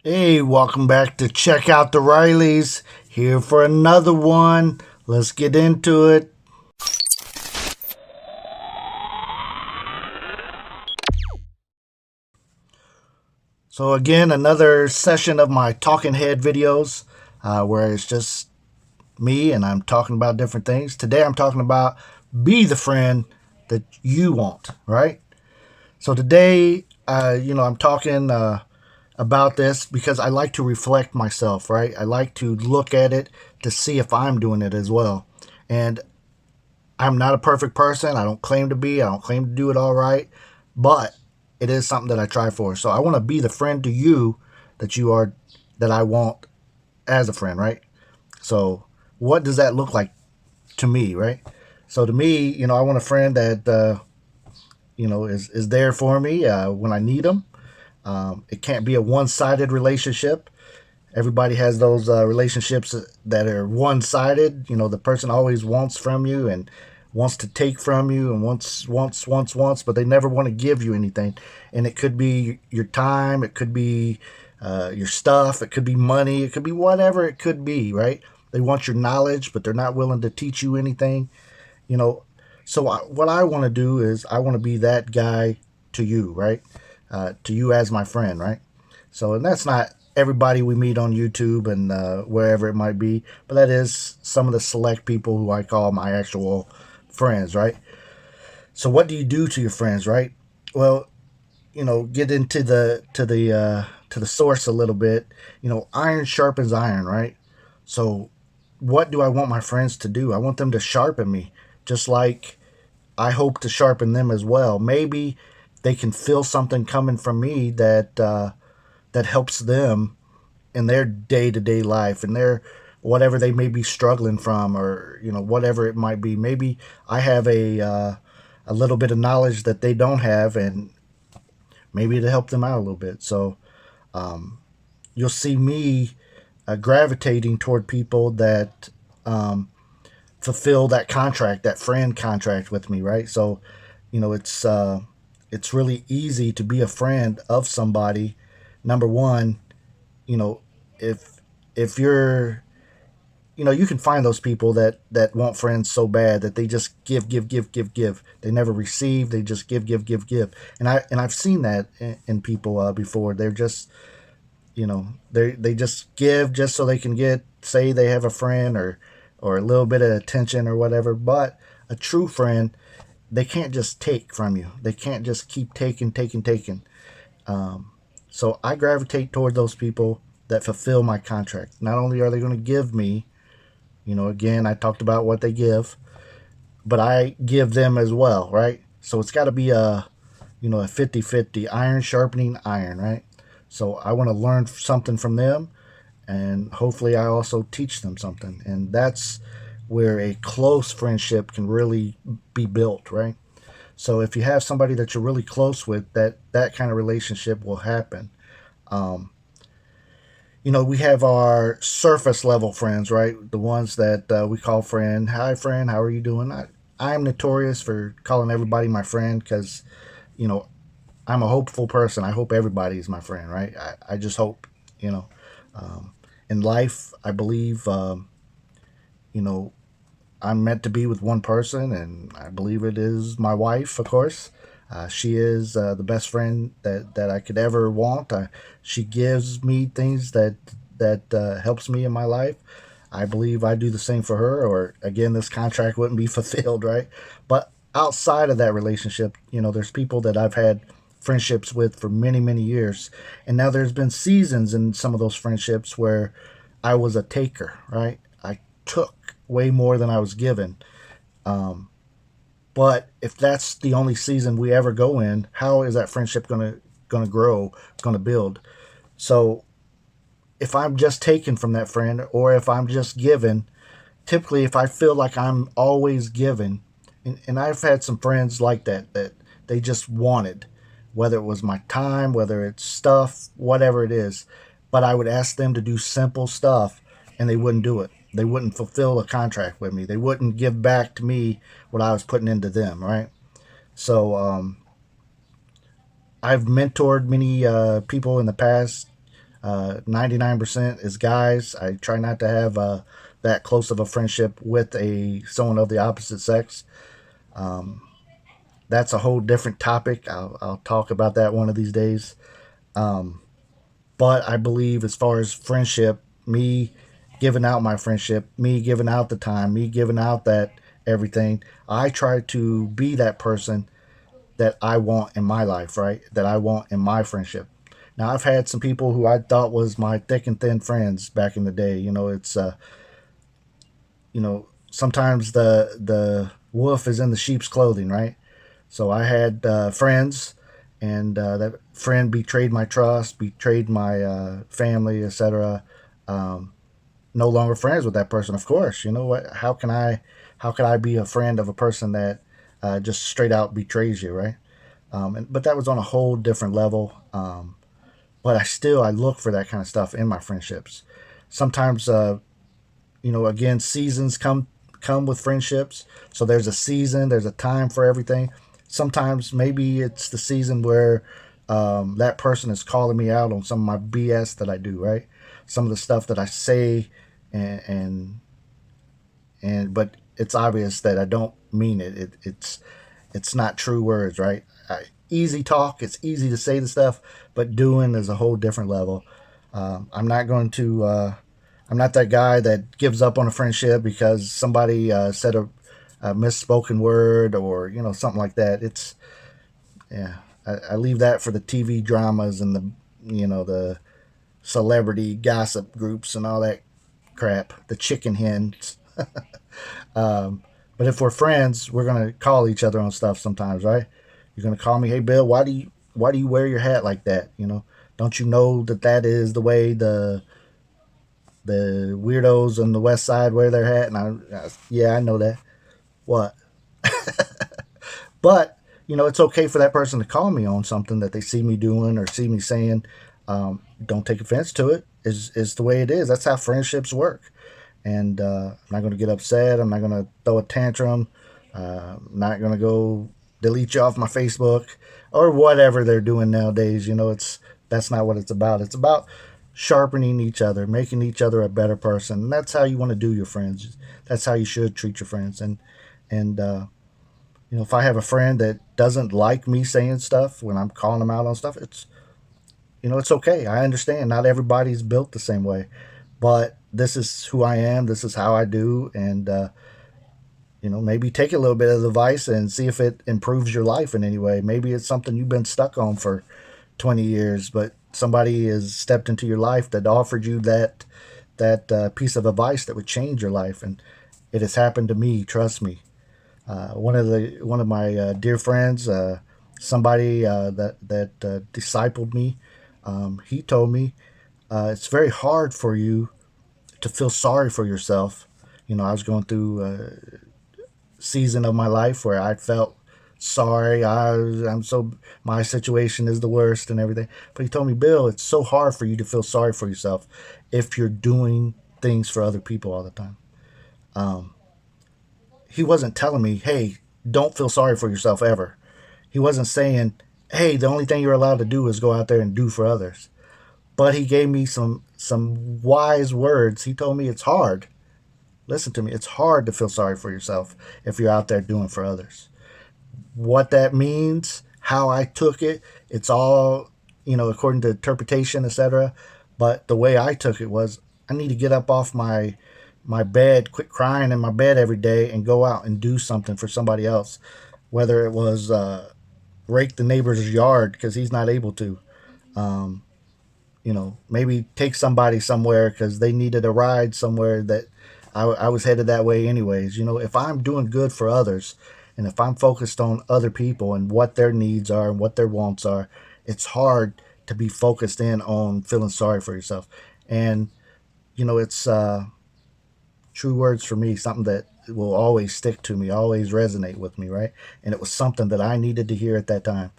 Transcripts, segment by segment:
Hey, welcome back to Check Out the Rileys. Here for another one. Let's get into it. So, again, another session of my talking head videos where it's just me and I'm talking about different things. Today, I'm talking about be the friend that you want, right? So, today, I'm talking about this because I like to reflect myself, right? I like to look at it to see if I'm doing it as well. And I'm not a perfect person. I don't claim to be. I don't claim to do it all right, but it is something that I try for. So I want to be the friend to you that you are, that I want as a friend, right? So what does that look like to me, right? So to me, I want a friend that is there for me when I need them. It can't be a one-sided relationship. Everybody has those relationships that are one-sided. The person always wants from you and wants to take from you and wants, but they never want to give you anything. And it could be your time, it could be your stuff, it could be money, it could be whatever it could be, right? They want your knowledge, but they're not willing to teach you anything. You know, what I want to do is I want to be that guy to you, right? To you as my friend, right? So, and that's not everybody we meet on YouTube and wherever it might be, but that is some of the select people who I call my actual friends, right? So, what do you do to your friends, right? Well, get into the source a little bit. Iron sharpens iron, right? So, what do I want my friends to do? I want them to sharpen me, just like I hope to sharpen them as well. Maybe they can feel something coming from me that helps them in their day to day life and their whatever they may be struggling from, or whatever it might be. Maybe I have a little bit of knowledge that they don't have, and maybe it'll help them out a little bit. So you'll see me gravitating toward people that fulfill that contract, that friend contract with me, right? So it's really easy to be a friend of somebody. Number one, you know if if you're you can find those people that want friends so bad that they just give. They never receive. They just give. And I've seen that in people before. They're just they just give just so they can get, say they have a friend, or a little bit of attention or whatever. But a true friend, they can't just take from you. They can't just keep taking. So I gravitate toward those people that fulfill my contract. Not only are they going to give me, again, I talked about what they give, but I give them as well, right? So it's got to be a 50-50, iron sharpening iron, right? So I want to learn something from them, and hopefully I also teach them something. And that's where a close friendship can really be built, right? So if you have somebody that you're really close with, that kind of relationship will happen. Um, we have our surface level friends, right? The ones that we call friend. Hi, friend. How are you doing? I'm notorious for calling everybody my friend because, you know, I'm a hopeful person. I hope everybody is my friend, right? I just hope, you know. Um, in life, I believe, you know, I'm meant to be with one person, and I believe it is my wife, of course. She is the best friend that I could ever want. She gives me things that helps me in my life. I believe I do the same for her, or again, this contract wouldn't be fulfilled, right? But outside of that relationship, there's people that I've had friendships with for many, many years. And now there's been seasons in some of those friendships where I was a taker, right? I took way more than I was given. Um, but if that's the only season we ever go in, how is that friendship gonna grow, gonna build? So if I'm just taken from that friend, or if I'm just given, typically if I feel like I'm always given, and I've had some friends like that they just wanted, whether it was my time, whether it's stuff, whatever it is, but I would ask them to do simple stuff and they wouldn't do it. They wouldn't fulfill a contract with me. They wouldn't give back to me what I was putting into them, right? So I've mentored many people in the past, 99% is guys. I try not to have that close of a friendship with someone of the opposite sex. Um, that's a whole different topic. I'll talk about that one of these days. Um, but I believe, as far as friendship, me giving out my friendship, me giving out the time, me giving out that everything, I try to be that person that I want in my life, right? That I want in my friendship. Now, I've had some people who I thought was my thick and thin friends back in the day. Sometimes the wolf is in the sheep's clothing, right? So I had friends, and that friend betrayed my trust, betrayed my family, etc. Um, no longer friends with that person. Of course, you know what? How can I be a friend of a person that just straight out betrays you, right? But that was on a whole different level. But I look for that kind of stuff in my friendships. Sometimes, again, seasons come with friendships. So there's a season, there's a time for everything. Sometimes maybe it's the season where that person is calling me out on some of my BS that I do, right? Some of the stuff that I say, and but it's obvious that I don't mean it. It's not true words, right? Easy talk. It's easy to say the stuff, but doing is a whole different level. I'm not going to. I'm not that guy that gives up on a friendship because somebody said a misspoken word, or something like that. It's Yeah. I leave that for the TV dramas and the celebrity gossip groups and all that crap. The chicken hens. Um, but if we're friends, we're gonna call each other on stuff sometimes, right? You're gonna call me, hey Bill, why do you wear your hat like that? Don't you know that is the way the weirdos on the west side wear their hat? And yeah, I know that. What? But it's okay for that person to call me on something that they see me doing or see me saying. Don't take offense to it. Is the way it is. That's how friendships work. And I'm not going to get upset. I'm not going to throw a tantrum. I'm not going to go delete you off my Facebook or whatever they're doing nowadays. That's not what it's about. It's about sharpening each other, making each other a better person. And that's how you want to do your friends. That's how you should treat your friends. And if I have a friend that doesn't like me saying stuff when I'm calling them out on stuff, it's okay. I understand. Not everybody's built the same way, but this is who I am. This is how I do, and maybe take a little bit of advice and see if it improves your life in any way. Maybe it's something you've been stuck on for 20 years, but somebody has stepped into your life that offered you that piece of advice that would change your life, and it has happened to me. Trust me. One of my dear friends, somebody that discipled me, he told me it's very hard for you to feel sorry for yourself. I was going through a season of my life where I felt sorry. I'm so my situation is the worst and everything. But he told me, Bill, it's so hard for you to feel sorry for yourself if you're doing things for other people all the time. Um, he wasn't telling me, hey, don't feel sorry for yourself ever. He wasn't saying, hey, the only thing you're allowed to do is go out there and do for others. But he gave me some wise words. He told me it's hard. Listen to me. It's hard to feel sorry for yourself if you're out there doing for others. What that means, how I took it, it's all, according to interpretation, etc. But the way I took it was, I need to get up off my bed, quit crying in my bed every day, and go out and do something for somebody else. Whether it was rake the neighbor's yard because he's not able to. Um, maybe take somebody somewhere because they needed a ride somewhere that I was headed that way anyways. If I'm doing good for others, and if I'm focused on other people and what their needs are and what their wants are, it's hard to be focused in on feeling sorry for yourself. And it's true words for me, something that will always stick to me, always resonate with me, right? And it was something that I needed to hear at that time.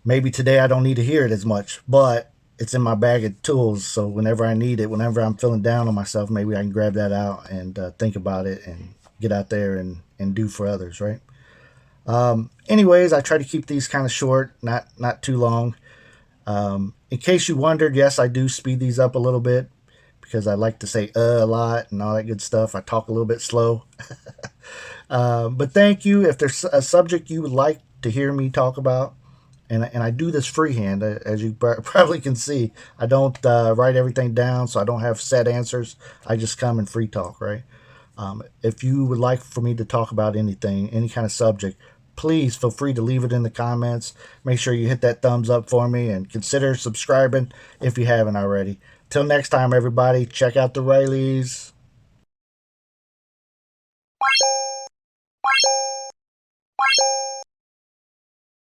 Maybe today I don't need to hear it as much, but it's in my bag of tools. So whenever I need it, whenever I'm feeling down on myself, maybe I can grab that out and think about it and get out there and do for others, right? Anyways, I try to keep these kind of short, not too long. In case you wondered, yes, I do speed these up a little bit because I like to say a lot and all that good stuff. I talk a little bit slow. But thank you. If there's a subject you would like to hear me talk about, and I do this freehand, as you probably can see. I don't write everything down, so I don't have set answers. I just come and free talk, right? If you would like for me to talk about anything, any kind of subject, please feel free to leave it in the comments. Make sure you hit that thumbs up for me and consider subscribing if you haven't already. Till next time, everybody, check out the Rileys.